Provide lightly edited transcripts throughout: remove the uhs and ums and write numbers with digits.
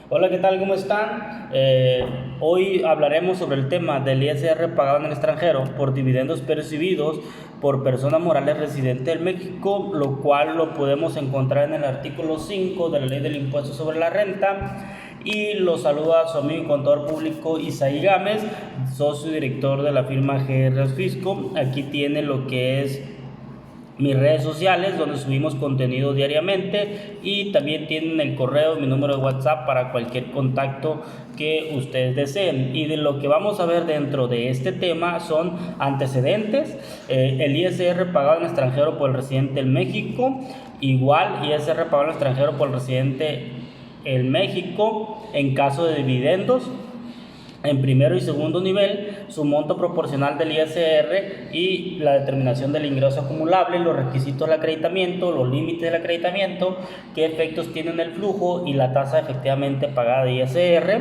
Hola, ¿qué tal? ¿Cómo están? Hoy hablaremos sobre el tema del ISR pagado en el extranjero por dividendos percibidos por personas morales residentes en México, lo cual lo podemos encontrar en el artículo 5 de la Ley del Impuesto sobre la Renta. Y lo saluda su amigo y contador público Isaí Gámez, socio y director de la firma GR Fisco. Aquí tiene lo que es mis redes sociales donde subimos contenido diariamente, y también tienen el correo, mi número de WhatsApp para cualquier contacto que ustedes deseen. Y de lo que vamos a ver dentro de este tema son antecedentes, el ISR pagado en extranjero por el residente en México, igual ISR pagado en extranjero por el residente en México en caso de dividendos en primero y segundo nivel, su monto proporcional del ISR y la determinación del ingreso acumulable, los requisitos del acreditamiento, los límites del acreditamiento, qué efectos tiene en el flujo y la tasa efectivamente pagada de ISR,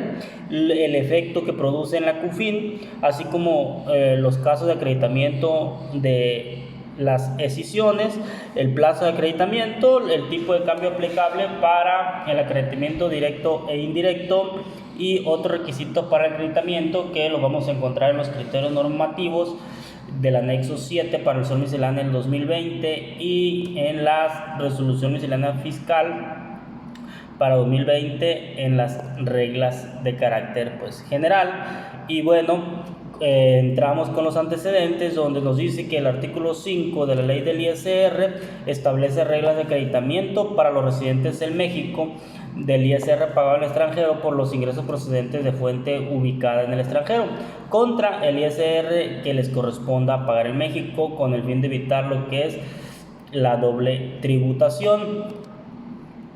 el efecto que produce en la CUFIN, así como los casos de acreditamiento de las escisiones, el plazo de acreditamiento, el tipo de cambio aplicable para el acreditamiento directo e indirecto y otros requisitos para el acreditamiento que los vamos a encontrar en los criterios normativos del anexo 7 para el sol misceláneo del 2020 y en la resolución miscelánea fiscal para 2020 en las reglas de carácter general. Y bueno, entramos con los antecedentes, donde nos dice que el artículo 5 de la ley del ISR establece reglas de acreditamiento para los residentes en México del ISR pagado en el extranjero por los ingresos procedentes de fuente ubicada en el extranjero contra el ISR que les corresponda pagar en México, con el fin de evitar lo que es la doble tributación.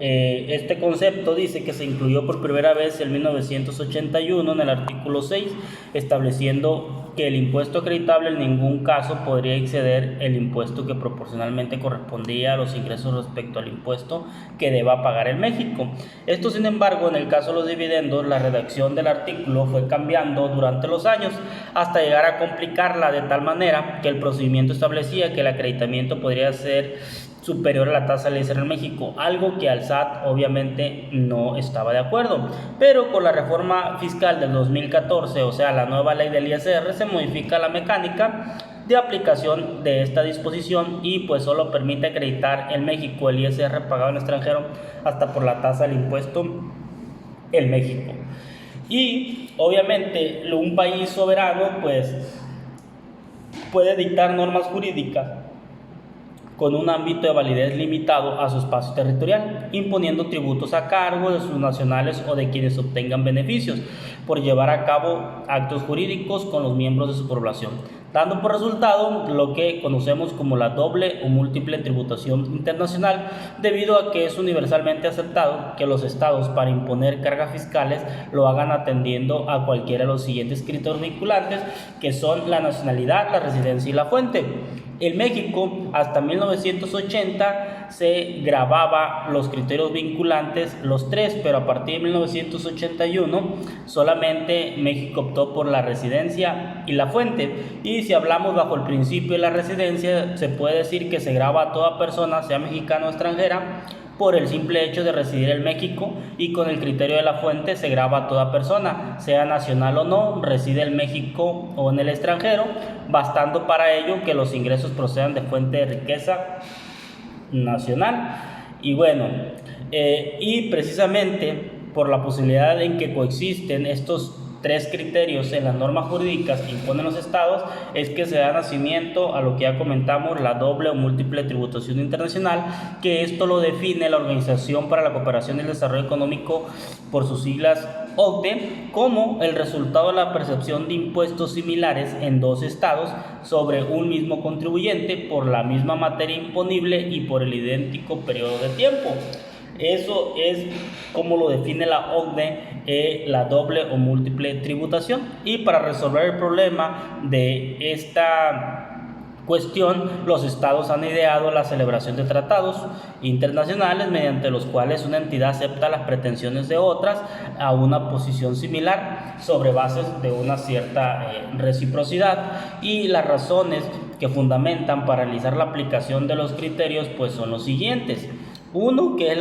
Este concepto dice que se incluyó por primera vez en 1981 en el artículo 6, estableciendo que el impuesto acreditable en ningún caso podría exceder el impuesto que proporcionalmente correspondía a los ingresos respecto al impuesto que deba pagar en México. Esto, sin embargo, en el caso de los dividendos, la redacción del artículo fue cambiando durante los años hasta llegar a complicarla de tal manera que el procedimiento establecía que el acreditamiento podría ser superior a la tasa del ISR en México, algo que al SAT obviamente no estaba de acuerdo. Pero con la reforma fiscal del 2014, o sea, la nueva ley del ISR, se modifica la mecánica de aplicación de esta disposición y pues solo permite acreditar en México el ISR pagado en el extranjero hasta por la tasa del impuesto en México. Y obviamente un país soberano pues puede dictar normas jurídicas con un ámbito de validez limitado a su espacio territorial, imponiendo tributos a cargo de sus nacionales o de quienes obtengan beneficios por llevar a cabo actos jurídicos con los miembros de su población, dando por resultado lo que conocemos como la doble o múltiple tributación internacional, debido a que es universalmente aceptado que los estados, para imponer cargas fiscales, lo hagan atendiendo a cualquiera de los siguientes criterios vinculantes, que son la nacionalidad, la residencia y la fuente. En México, hasta 1980 se grababa los criterios vinculantes, los tres, pero a partir de 1981 solamente México optó por la residencia y la fuente. Y si hablamos bajo el principio de la residencia, se puede decir que se graba a toda persona, sea mexicana o extranjera, por el simple hecho de residir en México, y con el criterio de la fuente se graba a toda persona, sea nacional o no, reside en México o en el extranjero, bastando para ello que los ingresos procedan de fuente de riqueza nacional. Y bueno, y precisamente por la posibilidad en que coexisten estos tres criterios en las normas jurídicas que imponen los estados, es que se da nacimiento a lo que ya comentamos, la doble o múltiple tributación internacional, que esto lo define la Organización para la Cooperación y el Desarrollo Económico, por sus siglas OCDE, como el resultado de la percepción de impuestos similares en dos estados sobre un mismo contribuyente por la misma materia imponible y por el idéntico periodo de tiempo. Eso es como lo define la OCDE, la doble o múltiple tributación. Y para resolver el problema de esta cuestión, los estados han ideado la celebración de tratados internacionales mediante los cuales una entidad acepta las pretensiones de otras a una posición similar sobre bases de una cierta reciprocidad. Y las razones que fundamentan para realizar la aplicación de los criterios pues son los siguientes. Uno, que es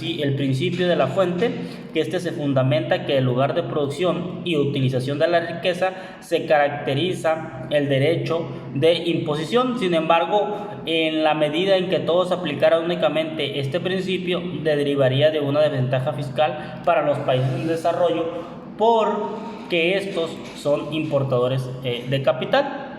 el principio de la fuente, que este se fundamenta que el lugar de producción y utilización de la riqueza se caracteriza el derecho de imposición. Sin embargo, en la medida en que todo se aplicara únicamente este principio, derivaría de una desventaja fiscal para los países en desarrollo, porque estos son importadores de capital.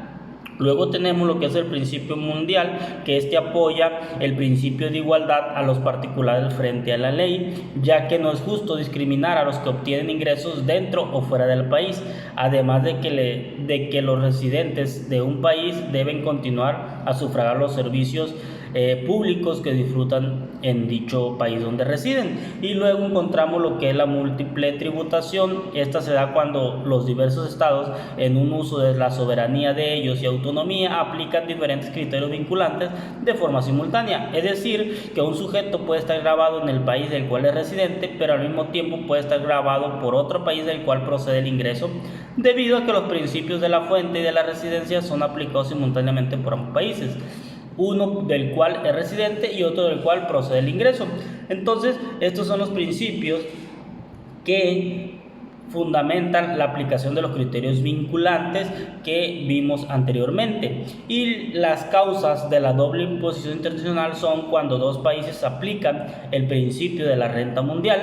Luego tenemos lo que es el principio mundial, que este apoya el principio de igualdad a los particulares frente a la ley, ya que no es justo discriminar a los que obtienen ingresos dentro o fuera del país, además de que los residentes de un país deben continuar a sufragar los servicios públicos que disfrutan en dicho país donde residen. Y luego encontramos lo que es la múltiple tributación. Esta se da cuando los diversos estados, en un uso de la soberanía de ellos y autonomía, aplican diferentes criterios vinculantes de forma simultánea. Es decir, que un sujeto puede estar grabado en el país del cual es residente, pero al mismo tiempo puede estar grabado por otro país del cual procede el ingreso, debido a que los principios de la fuente y de la residencia son aplicados simultáneamente por ambos países, uno del cual es residente y otro del cual procede el ingreso. Entonces, estos son los principios que fundamentan la aplicación de los criterios vinculantes que vimos anteriormente. Y las causas de la doble imposición internacional son cuando dos países aplican el principio de la renta mundial,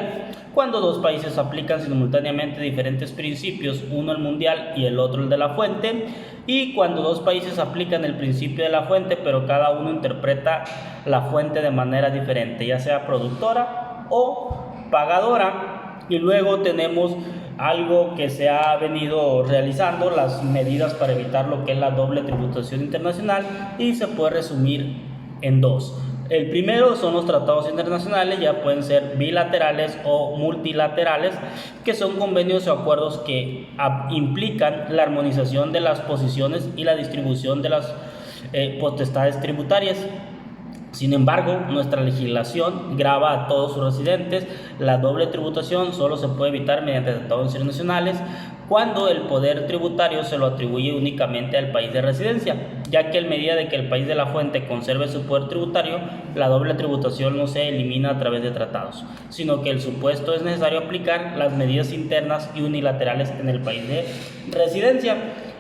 cuando dos países aplican simultáneamente diferentes principios, uno el mundial y el otro el de la fuente, y cuando dos países aplican el principio de la fuente, pero cada uno interpreta la fuente de manera diferente, ya sea productora o pagadora. Y luego tenemos algo que se ha venido realizando, las medidas para evitar lo que es la doble tributación internacional, y se puede resumir en dos. El primero son los tratados internacionales, ya pueden ser bilaterales o multilaterales, que son convenios o acuerdos que implican la armonización de las posiciones y la distribución de las potestades tributarias. Sin embargo, nuestra legislación grava a todos sus residentes. La doble tributación solo se puede evitar mediante tratados internacionales cuando el poder tributario se lo atribuye únicamente al país de residencia, ya que en medida de que el país de la fuente conserve su poder tributario, la doble tributación no se elimina a través de tratados, sino que el supuesto es necesario aplicar las medidas internas y unilaterales en el país de residencia.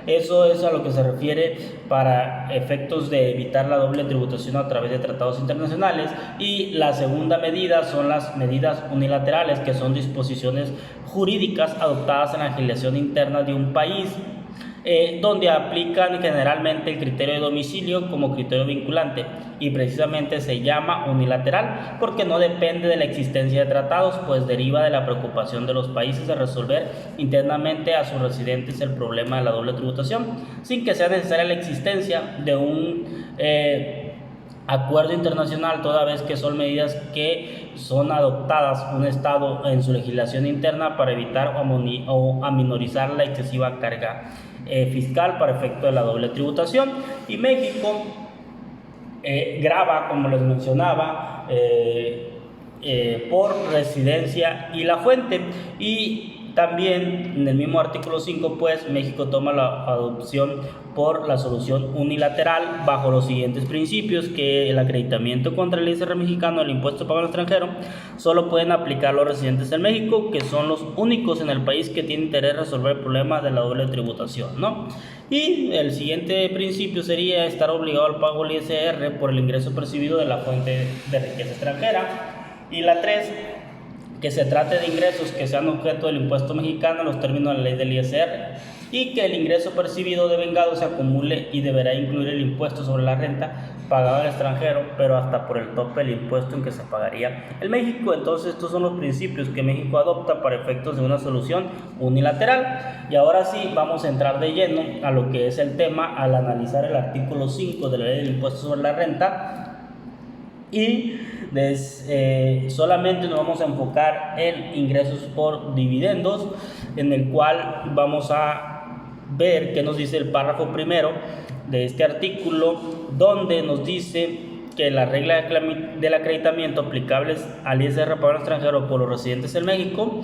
Eso es a lo que se refiere para efectos de evitar la doble tributación a través de tratados internacionales. Y la segunda medida son las medidas unilaterales, que son disposiciones jurídicas adoptadas en la legislación interna de un país, donde aplican generalmente el criterio de domicilio como criterio vinculante, y precisamente se llama unilateral porque no depende de la existencia de tratados, pues deriva de la preocupación de los países de resolver internamente a sus residentes el problema de la doble tributación, sin que sea necesaria la existencia de un acuerdo internacional, toda vez que son medidas que son adoptadas un Estado en su legislación interna para evitar o aminorizar la excesiva carga fiscal para efecto de la doble tributación. Y México grava, como les mencionaba, por residencia y la fuente. Y también en el mismo artículo 5, pues México toma la adopción por la solución unilateral bajo los siguientes principios: que el acreditamiento contra el ISR mexicano, el impuesto pagado al extranjero, solo pueden aplicar los residentes en México, que son los únicos en el país que tienen interés en resolver el problema de la doble tributación, ¿no? Y el siguiente principio sería estar obligado al pago del ISR por el ingreso percibido de la fuente de riqueza extranjera. Y la 3, que se trate de ingresos que sean objeto del impuesto mexicano en los términos de la ley del ISR, y que el ingreso percibido de vengado se acumule y deberá incluir el impuesto sobre la renta pagado al extranjero, pero hasta por el tope del impuesto en que se pagaría en México. Entonces, estos son los principios que México adopta para efectos de una solución unilateral. Y ahora sí, vamos a entrar de lleno a lo que es el tema al analizar el artículo 5 de la ley del impuesto sobre la renta. Y solamente nos vamos a enfocar en ingresos por dividendos, en el cual vamos a ver qué nos dice el párrafo primero de este artículo, donde nos dice que las reglas del acreditamiento aplicables al ISR pagado al extranjero por los residentes en México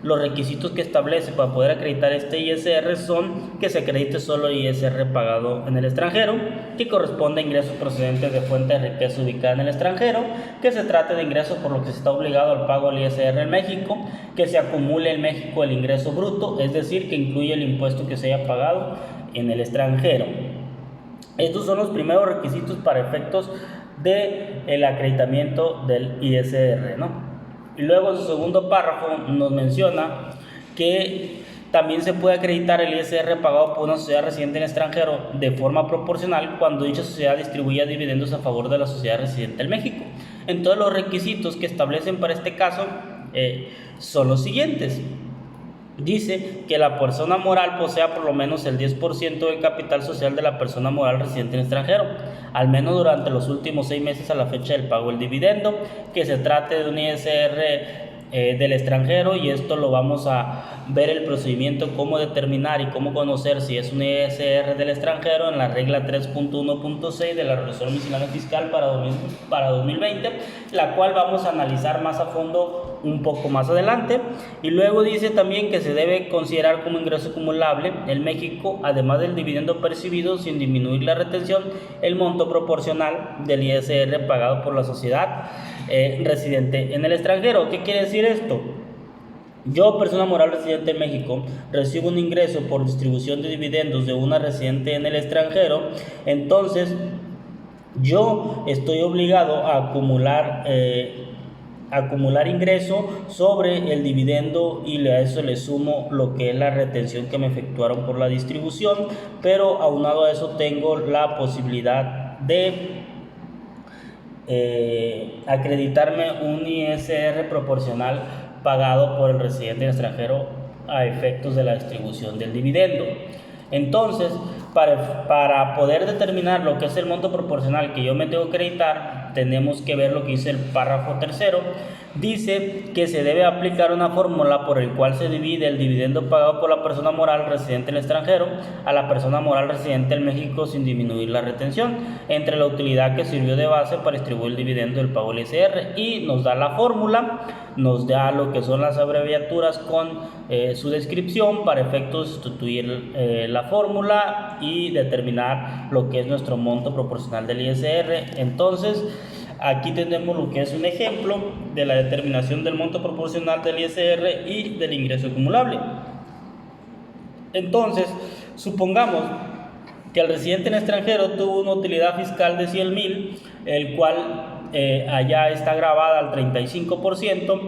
los requisitos que establece para poder acreditar este ISR son que se acredite solo ISR pagado en el extranjero, que corresponde a ingresos procedentes de fuente de riqueza ubicada en el extranjero, que se trate de ingresos por los que se está obligado al pago del ISR en México, que se acumule en México el ingreso bruto, es decir, que incluye el impuesto que se haya pagado en el extranjero. Estos son los primeros requisitos para efectos del acreditamiento del ISR, ¿no? Y luego en su segundo párrafo nos menciona que también se puede acreditar el ISR pagado por una sociedad residente en el extranjero de forma proporcional cuando dicha sociedad distribuya dividendos a favor de la sociedad residente en México. Entonces los requisitos que establecen para este caso son los siguientes. Dice que la persona moral posea por lo menos el 10% del capital social de la persona moral residente en el extranjero, al menos durante los últimos 6 meses a la fecha del pago del dividendo, que se trate de un ISR del extranjero, y esto lo vamos a ver el procedimiento, cómo determinar y cómo conocer si es un ISR del extranjero en la regla 3.1.6 de la resolución miscelánea fiscal para 2020, la cual vamos a analizar más a fondo un poco más adelante. Y luego dice también que se debe considerar como ingreso acumulable en México, además del dividendo percibido sin disminuir la retención, el monto proporcional del ISR pagado por la sociedad residente en el extranjero. ¿Qué quiere decir esto? Yo, persona moral residente en México, recibo un ingreso por distribución de dividendos de una residente en el extranjero, entonces yo estoy obligado a acumular ingreso sobre el dividendo, y a eso le sumo lo que es la retención que me efectuaron por la distribución, pero aunado a eso tengo la posibilidad de acreditarme un ISR proporcional pagado por el residente extranjero a efectos de la distribución del dividendo. Entonces, para poder determinar lo que es el monto proporcional que yo me tengo que acreditar, tenemos que ver lo que dice el párrafo tercero. Dice que se debe aplicar una fórmula por el cual se divide el dividendo pagado por la persona moral residente en el extranjero a la persona moral residente en México sin disminuir la retención entre la utilidad que sirvió de base para distribuir el dividendo del pago del ISR, y nos da la fórmula, nos da lo que son las abreviaturas con su descripción para efectos de sustituir la fórmula y determinar lo que es nuestro monto proporcional del ISR. Entonces, aquí tenemos lo que es un ejemplo de la determinación del monto proporcional del ISR y del ingreso acumulable. Entonces, supongamos que el residente en el extranjero tuvo una utilidad fiscal de 100,000, el cual allá está grabada al 35%,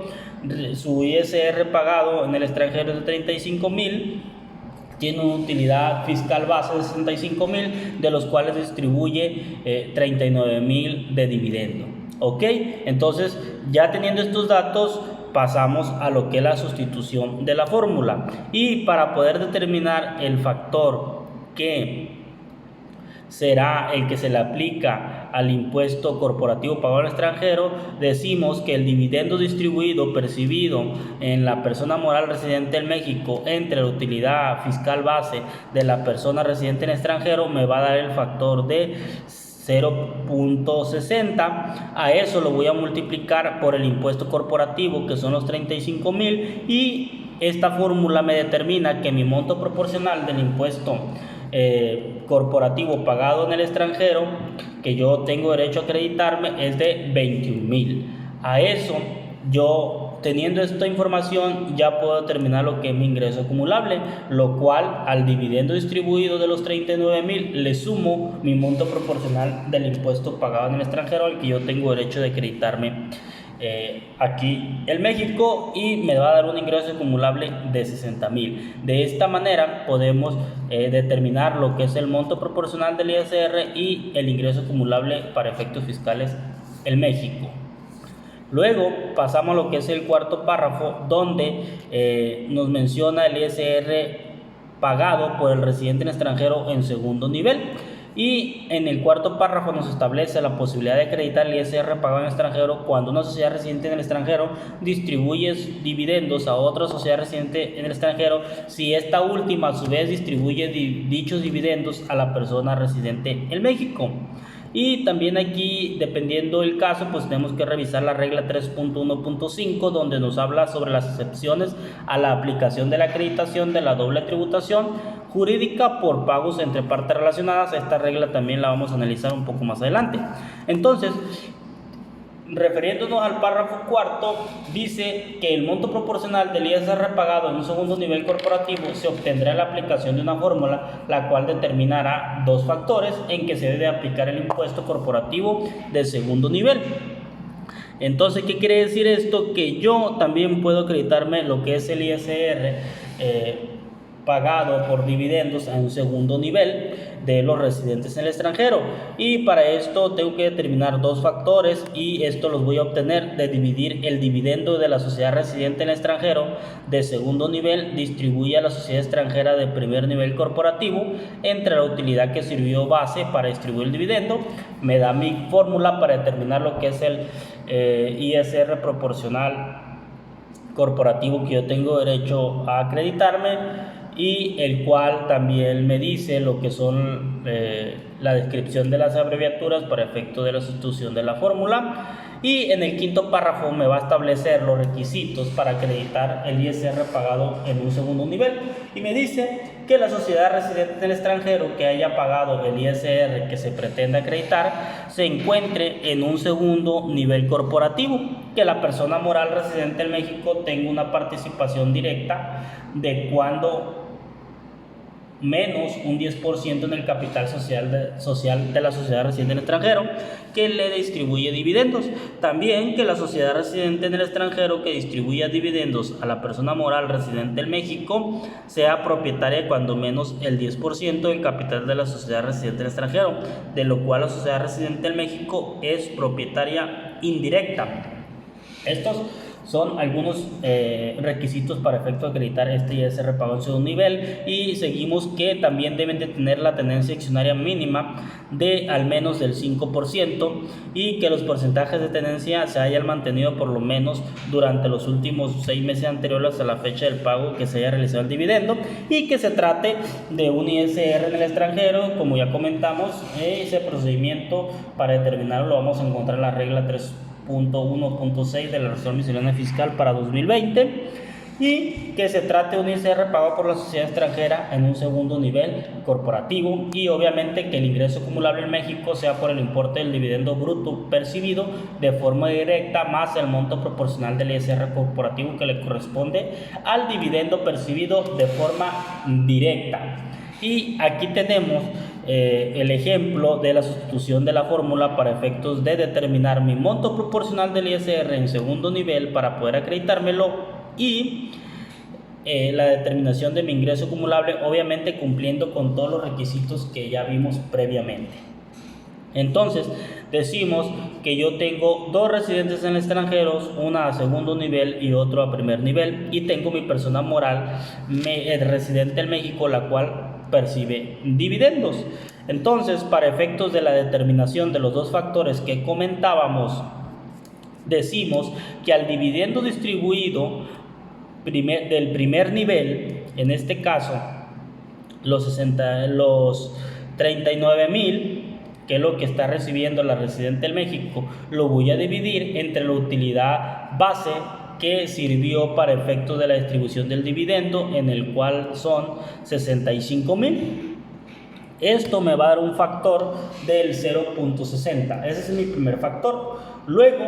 su ISR pagado en el extranjero es de 35,000, tiene una utilidad fiscal base de 65,000, de los cuales distribuye 39,000 de dividendo. ¿Ok? Entonces, ya teniendo estos datos, pasamos a lo que es la sustitución de la fórmula. Y para poder determinar el factor que será el que se le aplica al impuesto corporativo pagado al extranjero, decimos que el dividendo distribuido percibido en la persona moral residente en México entre la utilidad fiscal base de la persona residente en el extranjero me va a dar el factor de 0.60. A eso lo voy a multiplicar por el impuesto corporativo, que son los 35,000, y esta fórmula me determina que mi monto proporcional del impuesto corporativo pagado en el extranjero, que yo tengo derecho a acreditarme, es de 21,000. A eso, yo teniendo esta información ya puedo determinar lo que es mi ingreso acumulable, lo cual al dividendo distribuido de los 39,000 le sumo mi monto proporcional del impuesto pagado en el extranjero al que yo tengo derecho de acreditarme aquí en México, y me va a dar un ingreso acumulable de 60,000. De esta manera podemos determinar lo que es el monto proporcional del ISR y el ingreso acumulable para efectos fiscales en México. Luego pasamos a lo que es el cuarto párrafo, donde nos menciona el ISR pagado por el residente en extranjero en segundo nivel. Y en el cuarto párrafo nos establece la posibilidad de acreditar el ISR pagado en el extranjero cuando una sociedad residente en el extranjero distribuye dividendos a otra sociedad residente en el extranjero, si esta última a su vez distribuye dichos dividendos a la persona residente en México. Y también aquí, dependiendo del caso, pues tenemos que revisar la regla 3.1.5, donde nos habla sobre las excepciones a la aplicación de la acreditación de la doble tributación jurídica por pagos entre partes relacionadas. Esta regla también la vamos a analizar un poco más adelante. Entonces, refiriéndonos al párrafo cuarto, dice que el monto proporcional del ISR pagado en un segundo nivel corporativo se obtendrá en la aplicación de una fórmula, la cual determinará dos factores en que se debe aplicar el impuesto corporativo de segundo nivel. Entonces, ¿qué quiere decir esto? Que yo también puedo acreditarme lo que es el ISR pagado por dividendos a un segundo nivel de los residentes en el extranjero, y para esto tengo que determinar dos factores, y esto los voy a obtener de dividir el dividendo de la sociedad residente en el extranjero de segundo nivel distribuye a la sociedad extranjera de primer nivel corporativo entre la utilidad que sirvió base para distribuir el dividendo. Me da mi fórmula para determinar lo que es el ISR proporcional corporativo que yo tengo derecho a acreditarme, y el cual también me dice lo que son la descripción de las abreviaturas para efecto de la sustitución de la fórmula. Y en el quinto párrafo me va a establecer los requisitos para acreditar el ISR pagado en un segundo nivel, y me dice que la sociedad residente en el extranjero que haya pagado el ISR que se pretende acreditar se encuentre en un segundo nivel corporativo, que la persona moral residente en México tenga una participación directa de cuando menos un 10% en el capital social de la sociedad residente en el extranjero que le distribuye dividendos. También que la sociedad residente en el extranjero que distribuya dividendos a la persona moral residente en México sea propietaria de cuando menos el 10% del capital de la sociedad residente en el extranjero, de lo cual la sociedad residente en México es propietaria indirecta. Estos son algunos requisitos para efecto de acreditar este ISR pagado en segundo nivel, y seguimos que también deben de tener la tenencia accionaria mínima de al menos del 5%, y que los porcentajes de tenencia se hayan mantenido por lo menos durante los últimos 6 meses anteriores a la fecha del pago que se haya realizado el dividendo, y que se trate de un ISR en el extranjero. Como ya comentamos, ese procedimiento para determinarlo lo vamos a encontrar en la regla 3.1.6 de la Resolución Miscelánea Fiscal para 2020, y que se trate de un ISR pagado por la sociedad extranjera en un segundo nivel corporativo, y obviamente que el ingreso acumulable en México sea por el importe del dividendo bruto percibido de forma directa más el monto proporcional del ISR corporativo que le corresponde al dividendo percibido de forma directa. Y aquí tenemos el ejemplo de la sustitución de la fórmula para efectos de determinar mi monto proporcional del ISR en segundo nivel para poder acreditármelo, y la determinación de mi ingreso acumulable, obviamente cumpliendo con todos los requisitos que ya vimos previamente. Entonces decimos que yo tengo dos residentes en el extranjero, una a segundo nivel y otro a primer nivel, y tengo mi persona moral residente en México, la cual percibe dividendos. Entonces, para efectos de la determinación de los dos factores que comentábamos, decimos que al dividendo distribuido del primer nivel, en este caso los 39,000, que es lo que está recibiendo la residente en México, lo voy a dividir entre la utilidad base que sirvió para efectos de la distribución del dividendo, en el cual son 65,000. Esto me va a dar un factor del 0.60. Ese es mi primer factor. Luego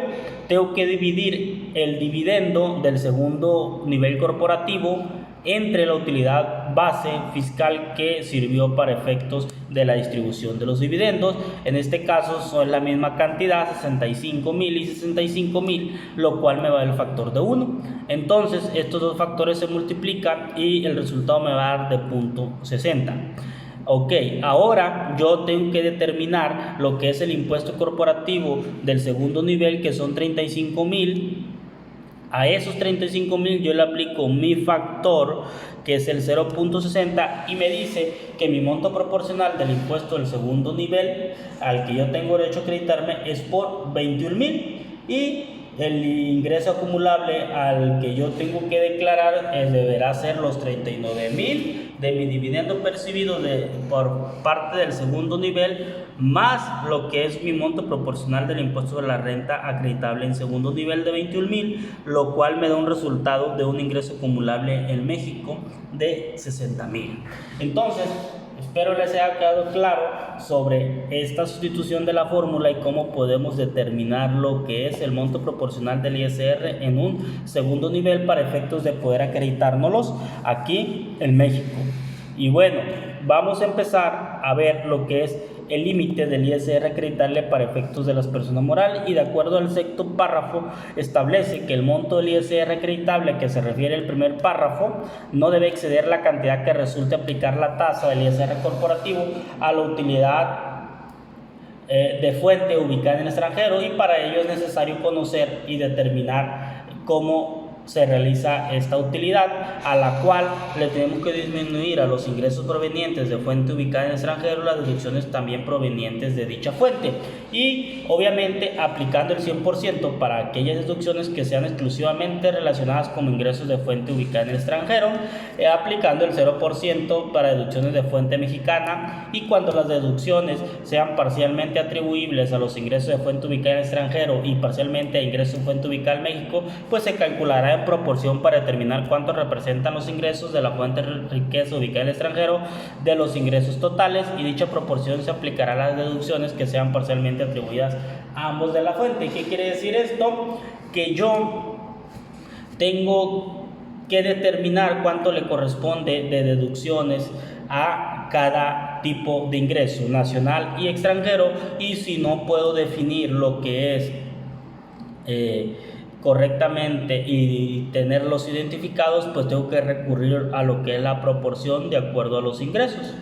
tengo que dividir el dividendo del segundo nivel corporativo entre la utilidad base fiscal que sirvió para efectos de la distribución de los dividendos. En este caso son la misma cantidad, 65,000 y 65,000, lo cual me va a dar el factor de 1. Entonces estos dos factores se multiplican y el resultado me va a dar de 0.60. Ok, ahora yo tengo que determinar lo que es el impuesto corporativo del segundo nivel, que son 35,000. A esos 35,000 yo le aplico mi factor, que es el 0.60, y me dice que mi monto proporcional del impuesto del segundo nivel al que yo tengo derecho a acreditarme es por 21,000, y el ingreso acumulable al que yo tengo que declarar deberá ser los 39,000 de mi dividendo percibido por parte del segundo nivel, más lo que es mi monto proporcional del impuesto de la renta acreditable en segundo nivel de 21,000, lo cual me da un resultado de un ingreso acumulable en México de 60,000. Entonces, espero les haya quedado claro sobre esta sustitución de la fórmula y cómo podemos determinar lo que es el monto proporcional del ISR en un segundo nivel para efectos de poder acreditárnoslos aquí en México. Y bueno, vamos a empezar a ver lo que es el límite del ISR acreditable para efectos de las personas morales, y de acuerdo al sexto párrafo establece que el monto del ISR acreditable que se refiere al primer párrafo no debe exceder la cantidad que resulte aplicar la tasa del ISR corporativo a la utilidad de fuente ubicada en el extranjero, y para ello es necesario conocer y determinar cómo se realiza esta utilidad, a la cual le tenemos que disminuir a los ingresos provenientes de fuente ubicada en el extranjero las deducciones también provenientes de dicha fuente, y obviamente aplicando el 100% para aquellas deducciones que sean exclusivamente relacionadas con ingresos de fuente ubicada en el extranjero, aplicando el 0% para deducciones de fuente mexicana, y cuando las deducciones sean parcialmente atribuibles a los ingresos de fuente ubicada en el extranjero y parcialmente a ingresos de fuente ubicada en México, pues se calculará en proporción para determinar cuánto representan los ingresos de la fuente de riqueza ubicada en el extranjero de los ingresos totales, y dicha proporción se aplicará a las deducciones que sean parcialmente atribuidas a ambos de la fuente. ¿Qué quiere decir esto? Que yo tengo que determinar cuánto le corresponde de deducciones a cada tipo de ingreso nacional y extranjero, y si no puedo definir lo que es correctamente y tenerlos identificados, pues tengo que recurrir a lo que es la proporción de acuerdo a los ingresos.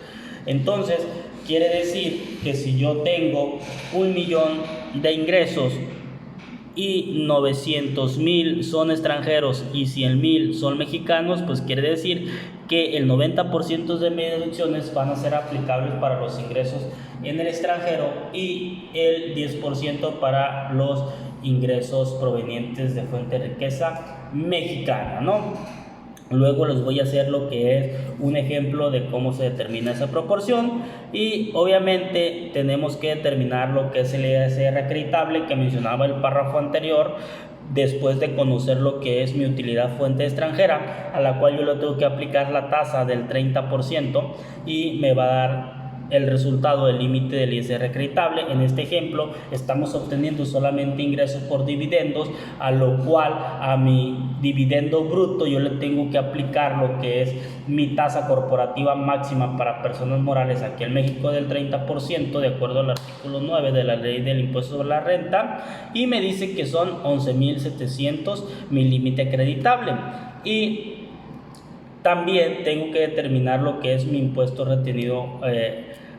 Entonces quiere decir que si yo tengo 1,000,000 de ingresos y 900,000 son extranjeros y 100,000 son mexicanos, pues quiere decir que el 90% de mis deducciones van a ser aplicables para los ingresos en el extranjero y el 10% para los ingresos provenientes de fuente de riqueza mexicana, ¿no? Luego les voy a hacer lo que es un ejemplo de cómo se determina esa proporción, y obviamente tenemos que determinar lo que es el ISR acreditable que mencionaba el párrafo anterior, después de conocer lo que es mi utilidad fuente extranjera, a la cual yo le tengo que aplicar la tasa del 30% y me va a dar el resultado del límite del ISR acreditable. En este ejemplo estamos obteniendo solamente ingresos por dividendos, a lo cual a mi dividendo bruto yo le tengo que aplicar lo que es mi tasa corporativa máxima para personas morales aquí en México del 30%, de acuerdo al artículo 9 de la ley del impuesto sobre la renta, y me dice que son 11,700 mi límite acreditable. Y también tengo que determinar lo que es mi impuesto retenido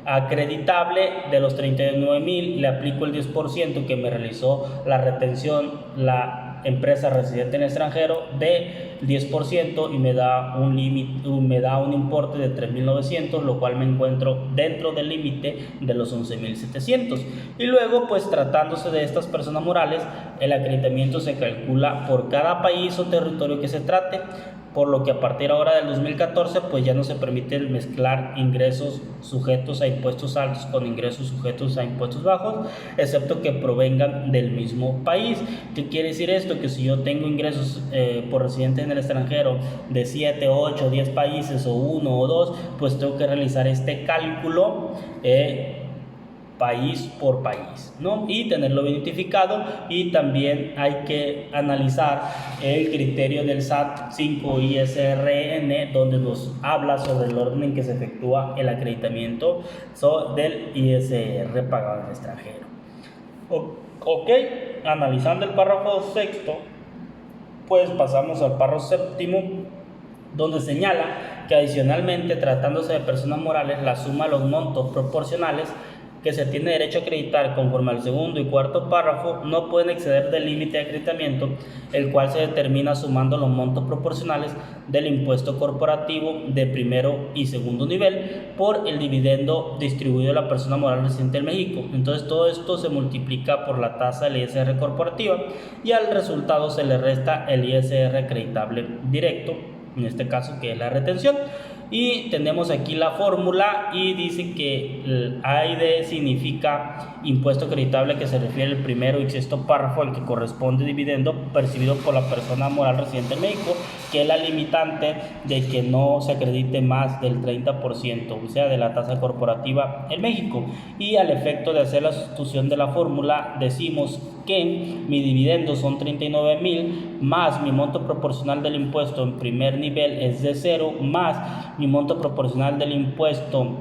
acreditable. De los 39,000 le aplico el 10% que me realizó la retención la empresa residente en el extranjero de 10%, y me da un importe de 3,900, lo cual me encuentro dentro del límite de los 11,700. Y luego, pues tratándose de estas personas morales, el acreditamiento se calcula por cada país o territorio que se trate, por lo que a partir ahora del 2014 pues ya no se permite mezclar ingresos sujetos a impuestos altos con ingresos sujetos a impuestos bajos, excepto que provengan del mismo país. ¿Qué quiere decir esto? Que si yo tengo ingresos por residente en el extranjero de 7, 8, 10 países, o 1 o 2, pues tengo que realizar este cálculo país por país, ¿no? Y tenerlo identificado. Y también hay que analizar el criterio del SAT 5 ISRN, donde nos habla sobre el orden en que se efectúa el acreditamiento del ISR pagado en el extranjero. Ok, analizando el párrafo sexto, pues pasamos al párrafo séptimo, donde señala que adicionalmente, tratándose de personas morales, la suma de los montos proporcionales que se tiene derecho a acreditar conforme al segundo y cuarto párrafo no pueden exceder del límite de acreditamiento, el cual se determina sumando los montos proporcionales del impuesto corporativo de primero y segundo nivel por el dividendo distribuido a la persona moral residente en México. Entonces todo esto se multiplica por la tasa del ISR corporativa y al resultado se le resta el ISR acreditable directo, en este caso que es la retención. Y tenemos aquí la fórmula y dice que el AID significa impuesto acreditable, que se refiere al primero y sexto párrafo al que corresponde dividendo percibido por la persona moral residente en México, que es la limitante de que no se acredite más del 30%, o sea, de la tasa corporativa en México. Y al efecto de hacer la sustitución de la fórmula, decimos que mi dividendo son 39,000 más mi monto proporcional del impuesto en primer nivel es de 0 más mi monto proporcional del impuesto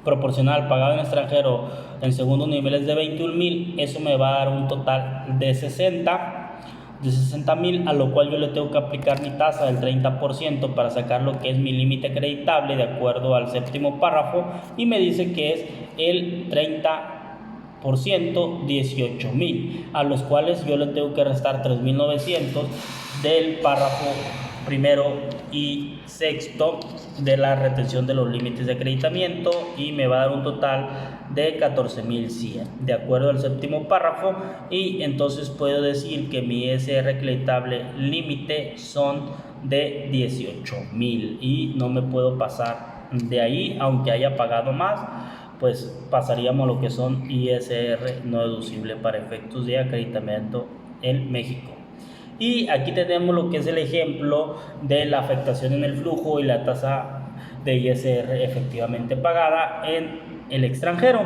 proporcional pagado en extranjero en segundo nivel es de 21,000. Eso me va a dar un total de 60,000, a lo cual yo le tengo que aplicar mi tasa del 30% para sacar lo que es mi límite acreditable de acuerdo al séptimo párrafo, y me dice que es el 30%, 18,000, a los cuales yo le tengo que restar 3,900 del párrafo primero y sexto de la retención de los límites de acreditamiento, y me va a dar un total de 14,100 de acuerdo al séptimo párrafo. Y entonces puedo decir que mi ISR acreditable límite son de 18,000 y no me puedo pasar de ahí, aunque haya pagado más, pues pasaríamos a lo que son ISR no deducible para efectos de acreditamiento en México. Y aquí tenemos lo que es el ejemplo de la afectación en el flujo y la tasa de ISR efectivamente pagada en el extranjero.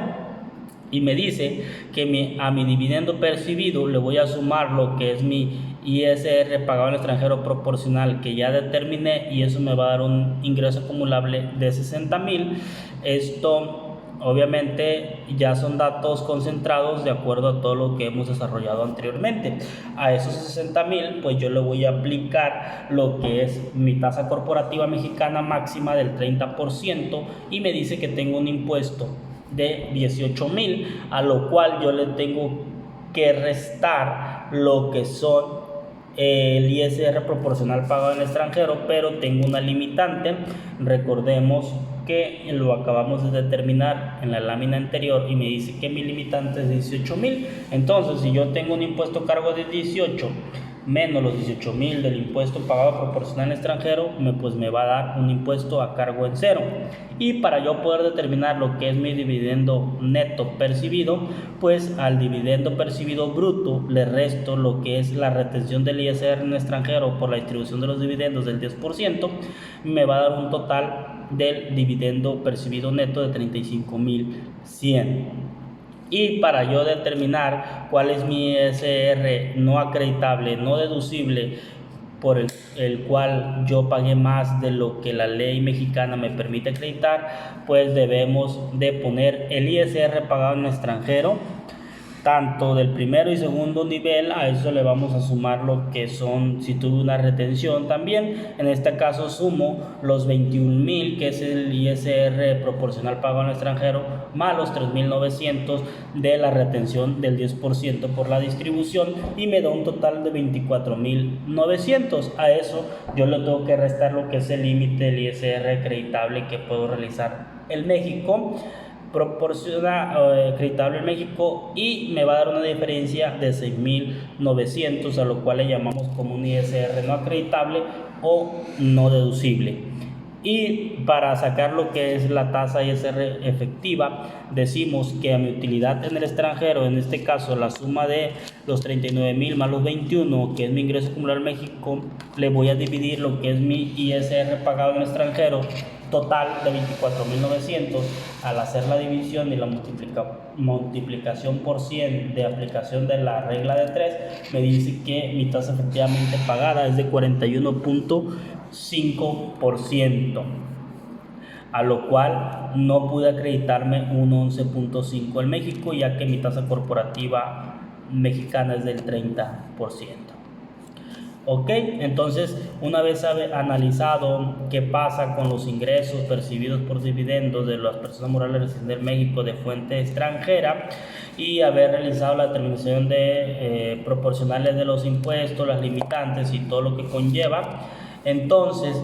Y me dice que a mi dividendo percibido le voy a sumar lo que es mi ISR pagado en el extranjero proporcional que ya determiné, y eso me va a dar un ingreso acumulable de 60,000. Esto obviamente ya son datos concentrados de acuerdo a todo lo que hemos desarrollado anteriormente. A esos 60,000 pues yo le voy a aplicar lo que es mi tasa corporativa mexicana máxima del 30%, y me dice que tengo un impuesto de 18,000, a lo cual yo le tengo que restar lo que son el ISR proporcional pagado en el extranjero, pero tengo una limitante. Recordemos que lo acabamos de determinar en la lámina anterior y me dice que mi limitante es 18,000. Entonces, si yo tengo un impuesto cargo de 18 menos los 18,000 del impuesto pagado proporcional en extranjero, pues me va a dar un impuesto a cargo en 0. Y para yo poder determinar lo que es mi dividendo neto percibido, pues al dividendo percibido bruto le resto lo que es la retención del ISR en extranjero por la distribución de los dividendos del 10%, me va a dar un total del dividendo percibido neto de 35,100. Y para yo determinar cuál es mi ISR no acreditable, no deducible, por el cual yo pagué más de lo que la ley mexicana me permite acreditar, pues debemos de poner el ISR pagado en extranjero, tanto del primero y segundo nivel. A eso le vamos a sumar lo que son, si tuve una retención también, en este caso sumo los 21,000 que es el ISR proporcional pagado en el extranjero, más los 3,900 de la retención del 10% por la distribución, y me da un total de 24,900. A eso yo le tengo que restar lo que es el límite del ISR acreditable que puedo realizar en México, proporciona acreditable en México, y me va a dar una diferencia de 6,900, a lo cual le llamamos como un ISR no acreditable o no deducible. Y para sacar lo que es la tasa ISR efectiva, decimos que a mi utilidad en el extranjero, en este caso la suma de los 39,000 más los 21, que es mi ingreso acumulado en México, le voy a dividir lo que es mi ISR pagado en el extranjero total de 24,900. Al hacer la división y la multiplicación por 100 de aplicación de la regla de 3, me dice que mi tasa efectivamente pagada es de 41,5%, a lo cual no pude acreditarme un 11,5 en México, ya que mi tasa corporativa mexicana es del 30%. Ok, entonces una vez analizado qué pasa con los ingresos percibidos por dividendos de las personas morales residentes en México de fuente extranjera y haber realizado la determinación de proporcionales de los impuestos, las limitantes y todo lo que conlleva, entonces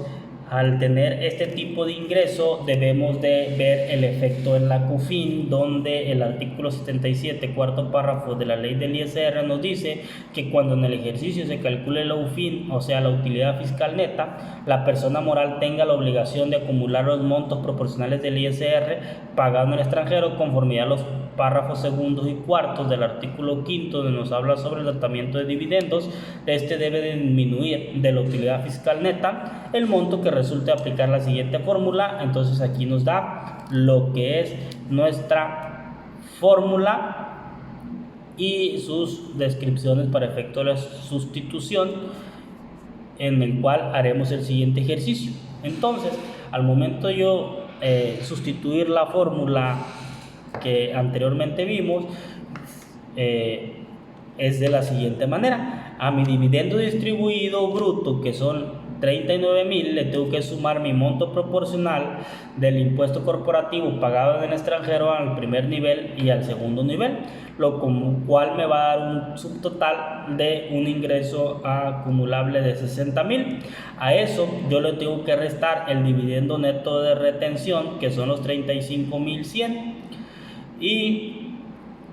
al tener este tipo de ingreso debemos de ver el efecto en la CUFIN, donde el artículo 77, cuarto párrafo de la ley del ISR nos dice que cuando en el ejercicio se calcule la UFIN, o sea la utilidad fiscal neta, la persona moral tenga la obligación de acumular los montos proporcionales del ISR pagado en el extranjero conforme a los párrafos segundos y cuartos del artículo quinto, donde nos habla sobre el tratamiento de dividendos. Este debe de disminuir de la utilidad fiscal neta el monto que resulte aplicar la siguiente fórmula. Entonces aquí nos da lo que es nuestra fórmula y sus descripciones para efecto de la sustitución, en el cual haremos el siguiente ejercicio. Entonces, al momento yo sustituir la fórmula que anteriormente vimos, es de la siguiente manera: a mi dividendo distribuido bruto, que son 39,000, le tengo que sumar mi monto proporcional del impuesto corporativo pagado en el extranjero al primer nivel y al segundo nivel, lo cual me va a dar un subtotal de un ingreso acumulable de 60,000. A eso yo le tengo que restar el dividendo neto de retención, que son los 35,100, y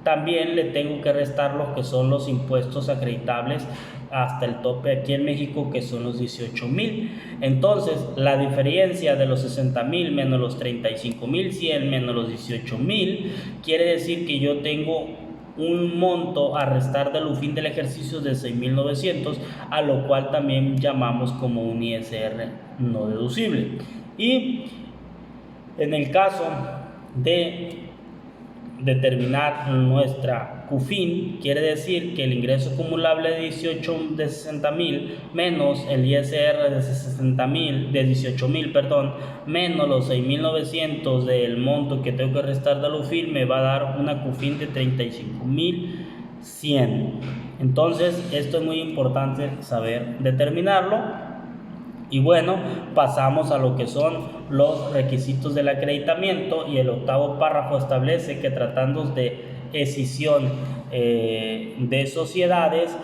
también le tengo que restar lo que son los impuestos acreditables hasta el tope aquí en México, que son los 18,000. Entonces la diferencia de los 60,000 menos los 35,100 menos los 18,000 quiere decir que yo tengo un monto a restar del UFIN del ejercicio de 6,900, a lo cual también llamamos como un ISR no deducible. Y en el caso de determinar nuestra CUFIN, quiere decir que el ingreso acumulable de 60,000 menos el ISR de 60,000, de 18,000, perdón, menos los 6,900 del monto que tengo que restar del UFIN, me va a dar una CUFIN de 35,100. Entonces esto es muy importante saber determinarlo. Y bueno, pasamos a lo que son los requisitos del acreditamiento, y el octavo párrafo establece que tratando de escisión de sociedades,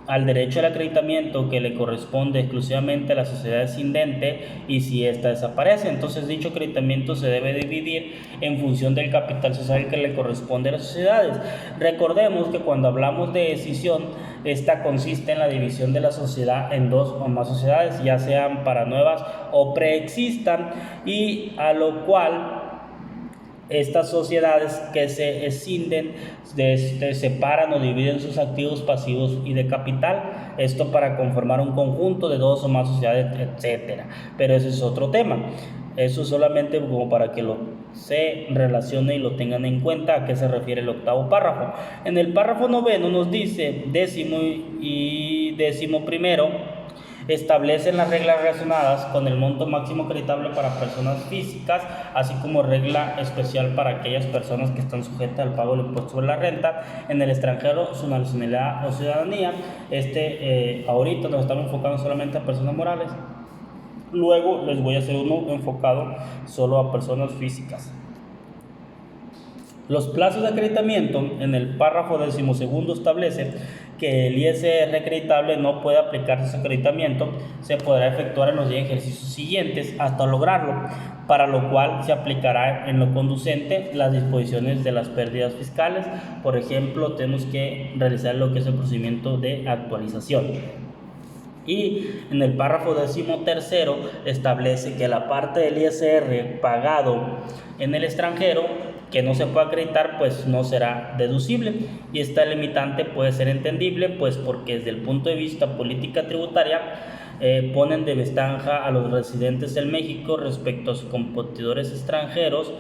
al derecho al acreditamiento que le corresponde exclusivamente a la sociedad escindente, y si ésta desaparece, entonces dicho acreditamiento se debe dividir en función del capital social que le corresponde a las sociedades. Recordemos que cuando hablamos de escisión, esta consiste en la división de la sociedad en dos o más sociedades, ya sean para nuevas o preexistan, y a lo cual estas sociedades que se escinden separan o dividen sus activos, pasivos y de capital, esto para conformar un conjunto de dos o más sociedades, etcétera. Pero ese es otro tema. Eso solamente como para que se relacione y lo tengan en cuenta a qué se refiere el octavo párrafo. En el párrafo noveno nos dice décimo y décimo primero, establecen las reglas relacionadas con el monto máximo acreditable para personas físicas, así como regla especial para aquellas personas que están sujetas al pago del impuesto sobre la renta en el extranjero, su nacionalidad o ciudadanía. Ahorita nos estamos enfocando solamente a personas morales. Luego les voy a hacer uno enfocado solo a personas físicas. Los plazos de acreditamiento en el párrafo 12º establece que el ISR acreditable no puede aplicarse su acreditamiento, se podrá efectuar en los 10 ejercicios siguientes hasta lograrlo, para lo cual se aplicará en lo conducente las disposiciones de las pérdidas fiscales. Por ejemplo, tenemos que realizar lo que es el procedimiento de actualización. Y en el párrafo 13º establece que la parte del ISR pagado en el extranjero que no se puede acreditar, pues no será deducible, y esta limitante puede ser entendible, pues porque desde el punto de vista política tributaria ponen de ventaja a los residentes en México respecto a sus competidores extranjeros,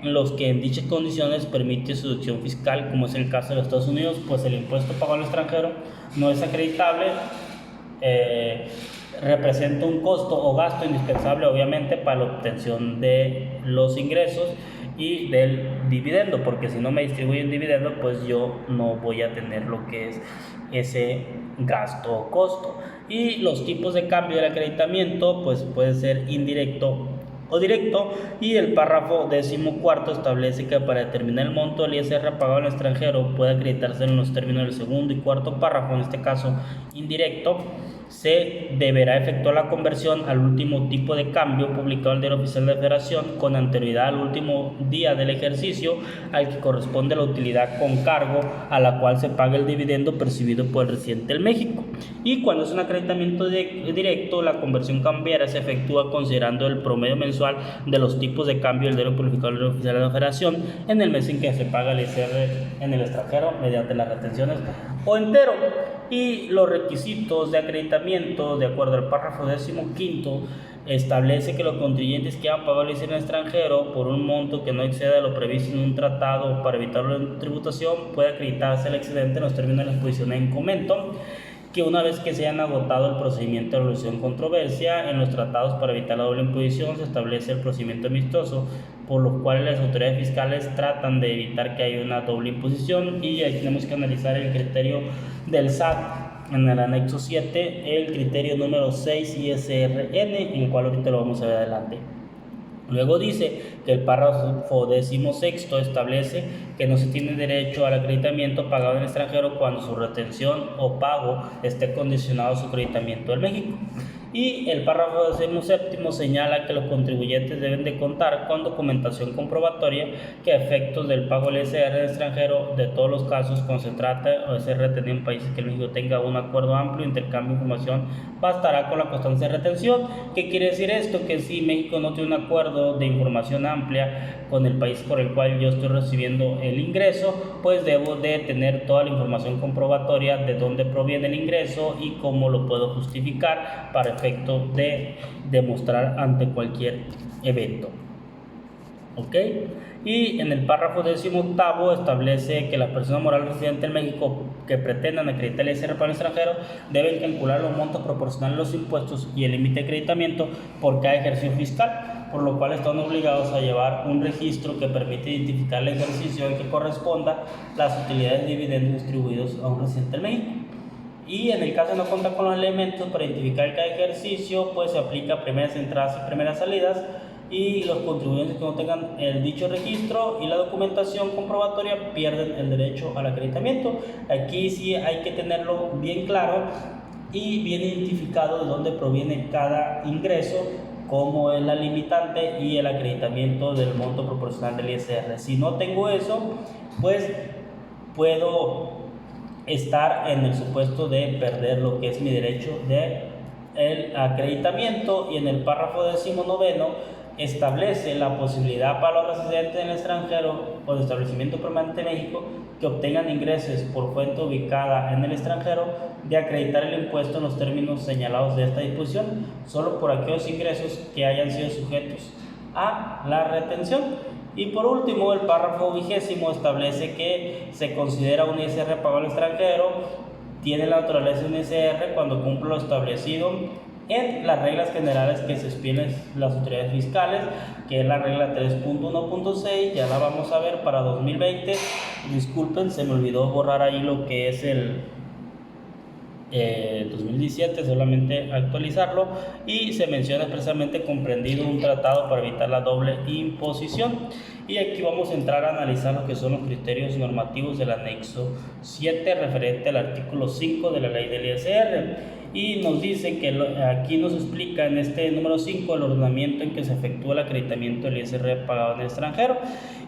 los que en dichas condiciones permite su deducción fiscal, como es el caso de los Estados Unidos, pues el impuesto pagado al extranjero no es acreditable. Representa un costo o gasto indispensable, obviamente, para la obtención de los ingresos y del dividendo, porque si no me distribuyen dividendo, pues yo no voy a tener lo que es ese gasto o costo. Y los tipos de cambio del acreditamiento pues puede ser indirecto o directo, y el párrafo 14º establece que para determinar el monto del ISR pagado al extranjero puede acreditarse en los términos del segundo y cuarto párrafo, en este caso indirecto. Se deberá efectuar la conversión al último tipo de cambio publicado en el Diario Oficial de la Federación con anterioridad al último día del ejercicio al que corresponde la utilidad con cargo a la cual se paga el dividendo percibido por el residente en México. Y cuando es un acreditamiento directo, la conversión cambiaria se efectúa considerando el promedio mensual de los tipos de cambio del diario publicado en el Diario Oficial de la Federación en el mes en que se paga el ISR en el extranjero mediante las retenciones o entero. Y los requisitos de acreditamiento, de acuerdo al párrafo 15º, establece que los contribuyentes que han pagado el ISR en el extranjero por un monto que no exceda lo previsto en un tratado para evitar la tributación, puede acreditarse el excedente en los términos de la exposición en comento, que una vez que se hayan agotado el procedimiento de resolución controversia en los tratados para evitar la doble imposición, se establece el procedimiento amistoso, por lo cual las autoridades fiscales tratan de evitar que haya una doble imposición. Y ahí tenemos que analizar el criterio del SAT en el anexo 7, el criterio número 6 ISRN, en el cual ahorita lo vamos a ver adelante. Luego dice que el párrafo 16º establece que no se tiene derecho al acreditamiento pagado en el extranjero cuando su retención o pago esté condicionado a su acreditamiento en México. Y el párrafo 17º señala que los contribuyentes deben de contar con documentación comprobatoria que a efectos del pago del ISR en el extranjero, de todos los casos cuando se trate o de ser retenido en países que el México tenga un acuerdo amplio de intercambio de información, bastará con la constancia de retención. ¿Qué quiere decir esto? Que si México no tiene un acuerdo de información amplia con el país por el cual yo estoy recibiendo el ingreso, pues debo de tener toda la información comprobatoria de dónde proviene el ingreso y cómo lo puedo justificar para efecto de demostrar ante cualquier evento. ¿Ok? Y en el párrafo 18º establece que las personas morales residentes en México que pretendan acreditar el ISR para el extranjero deben calcular los montos proporcionales de los impuestos y el límite de acreditamiento por cada ejercicio fiscal, por lo cual están obligados a llevar un registro que permite identificar el ejercicio en que corresponda las utilidades de dividendos distribuidos a un residente en México. Y en el caso de no contar con los elementos para identificar cada ejercicio, pues se aplica primeras entradas y primeras salidas, y los contribuyentes que no tengan el dicho registro y la documentación comprobatoria pierden el derecho al acreditamiento. Aquí sí hay que tenerlo bien claro y bien identificado de dónde proviene cada ingreso, cómo es la limitante y el acreditamiento del monto proporcional del ISR. Si no tengo eso, pues puedo estar en el supuesto de perder lo que es mi derecho de el acreditamiento. Y en el párrafo 19º establece la posibilidad para los residentes en el extranjero o de establecimiento permanente en México que obtengan ingresos por fuente ubicada en el extranjero de acreditar el impuesto en los términos señalados de esta disposición, solo por aquellos ingresos que hayan sido sujetos a la retención. Y por último, el párrafo 20º establece que se considera un ISR pagado al extranjero, tiene la naturaleza de un ISR cuando cumple lo establecido en las reglas generales que se expidan las autoridades fiscales, que es la regla 3.1.6, ya la vamos a ver para 2020. Disculpen, se me olvidó borrar ahí lo que es el 2017, solamente actualizarlo, y se menciona expresamente comprendido un tratado para evitar la doble imposición. Y aquí vamos a entrar a analizar lo que son los criterios normativos del anexo 7 referente al artículo 5 de la ley del ISR. Y nos dice que aquí nos explica en este número 5 el ordenamiento en que se efectúa el acreditamiento del ISR pagado en el extranjero,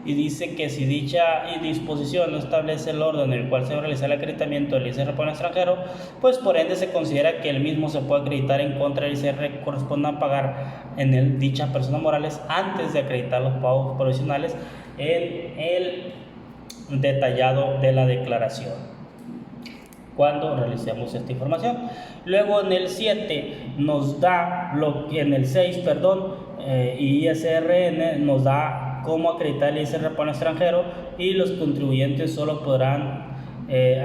y dice que si dicha disposición no establece el orden en el cual se va a realizar el acreditamiento del ISR pagado en el extranjero, pues por ende se considera que el mismo se puede acreditar en contra del ISR que corresponda a pagar en dichas personas morales antes de acreditar los pagos provisionales en el detallado de la declaración cuando realicemos esta información. Luego en el 7 nos da en el 6, y ISRN nos da cómo acreditar el ISR para el extranjero, y los contribuyentes solo podrán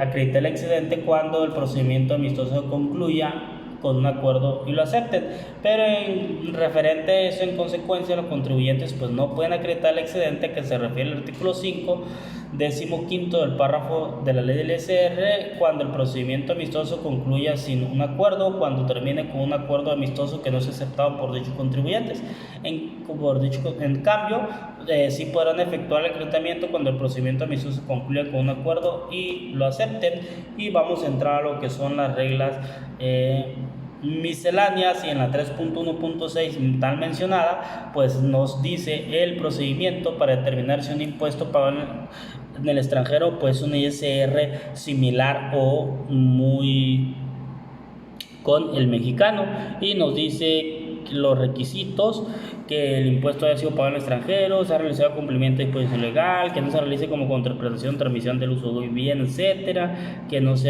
acreditar el excedente cuando el procedimiento amistoso concluya con un acuerdo y lo acepten. Pero en referente a eso, en consecuencia, los contribuyentes pues no pueden acreditar el excedente que se refiere al artículo 5, 15º del párrafo de la ley del ISR cuando el procedimiento amistoso concluya sin un acuerdo, cuando termine con un acuerdo amistoso que no sea aceptado por dichos contribuyentes. En cambio, sí podrán efectuar el acreditamiento cuando el procedimiento amistoso concluya con un acuerdo y lo acepten. Y vamos a entrar a lo que son las reglas misceláneas, y en la 3.1.6 tal mencionada pues nos dice el procedimiento para determinar si un impuesto pagado en el extranjero pues un ISR similar o muy con el mexicano, y nos dice los requisitos: que el impuesto haya sido pagado en el extranjero, se ha realizado cumplimiento de disposición legal, que no se realice como contraprestación, transmisión del uso de bien, etcétera, que no se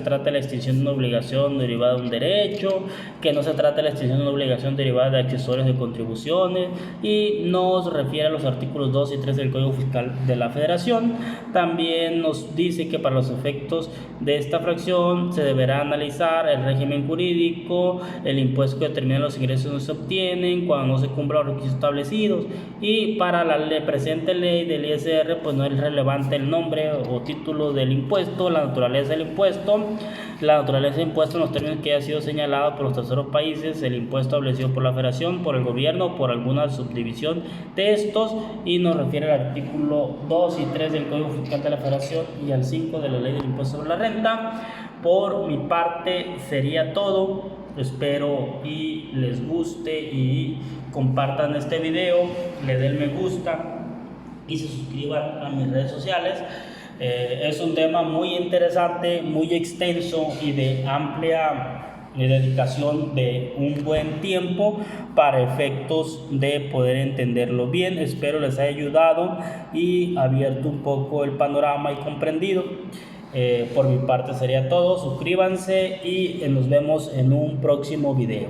trate de la extinción de una obligación derivada de un derecho, que no se trate de la extinción de una obligación derivada de accesorios de contribuciones, y nos refiere a los artículos 2 y 3 del Código Fiscal de la Federación. También nos dice que para los efectos de esta fracción se deberá analizar el régimen jurídico, el impuesto que determina los ingresos no se obtienen cuando no se cumplan los requisitos establecidos, y para la presente ley del ISR pues no es relevante el nombre o título del impuesto, la naturaleza del impuesto, en los términos que haya sido señalado por los terceros países, el impuesto establecido por la Federación, por el gobierno o por alguna subdivisión de estos, y nos refiere al artículo 2 y 3 del Código Fiscal de la Federación y al 5 de la Ley del Impuesto sobre la Renta. Por mi parte sería todo. Espero y les guste y compartan este video, le den me gusta y se suscriban a mis redes sociales. Es un tema muy interesante, muy extenso y de amplia dedicación de un buen tiempo para efectos de poder entenderlo bien. Espero les haya ayudado y abierto un poco el panorama y comprendido. Por mi parte sería todo. Suscríbanse y nos vemos en un próximo video.